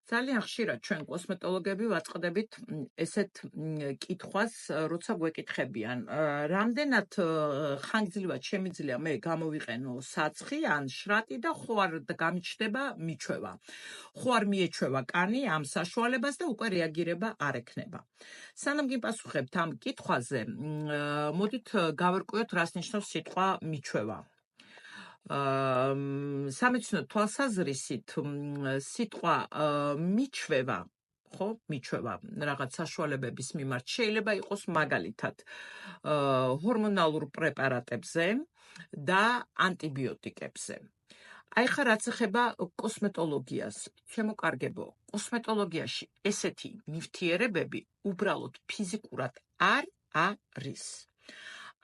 ძალიან ხშირად ჩვენ კოსმეტოლოგები ვაწყდებით ესეთ კითხვას, როცა გვეკითხებიან, რამდენად ხანგრძლივად შემიძლია მე გამოვიყენო საცხი ან შრატი და ხო არ გამიჩნდება მიჩვევა. ხო არ მიეჩვევა კანი ამ საშუალებას და უკვე რეაგირება არ ექნება. სანამ გიპასუხებთ ამ კითხვაზე, მოდით გავერკვიოთ, რას ნიშნავს სიტყვა მიჩვევა. სამეცნიერო თვალსაზრისით სიტყვა მიჩვევა, ხო, მიჩვევა რაღაც საშუალებების მიმართ შეიძლება იყოს მაგალითად ჰორმონალურ პრეპარატებზე და ანტიბიოტიკებზე. აი ხა რაც ეხება კოსმეტოლოგიას, შემოკარგებო, კოსმეტოლოგიაში ესეთი ნივთიერებები უბრალოდ ფიზიკურად არ არის.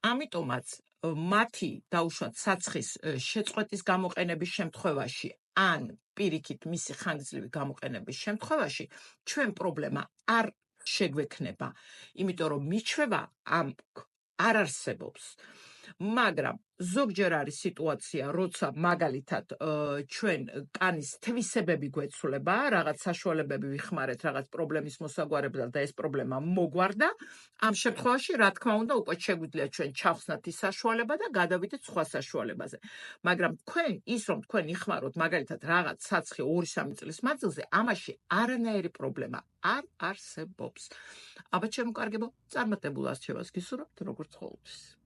ამიტომაც მათი დაუშვათ საცხის შეწყვეტის გამოყენების შემთხვევაში ან პირიქით მისი ხანგრძლივი გამოყენების შემთხვევაში ჩვენ პრობლემა არ შეგვექნება, იმიტომ რომ მიჩვევა არ არსებობს. მაგრამ ზოგჯერ არის სიტუაცია, როცა მაგალითად ჩვენ კანის თვისებები გვეცვლება, რაღაც საშუალებები ვიხმარეთ რაღაც პრობლემის მოსაგვარებლად და ეს პრობლემა მოგვარდა, ამ შემთხვევაში რა თქმა უნდა უკვე შეგვიძლია ჩვენ ჩავხსნათ ის საშუალება და გადავიდეთ სხვა საშუალებაზე. მაგრამ თქვენ ის რომ თქვენ იხმაროთ მაგალითად რაღაც საცხი 2-3 წლის მანძილზე, ამაში არანაირი პრობლემა არ არსებობს. აბა ჩემო კარგებო, წარმატებულ არჩევას გისურვებთ როგორც ყოველთვის.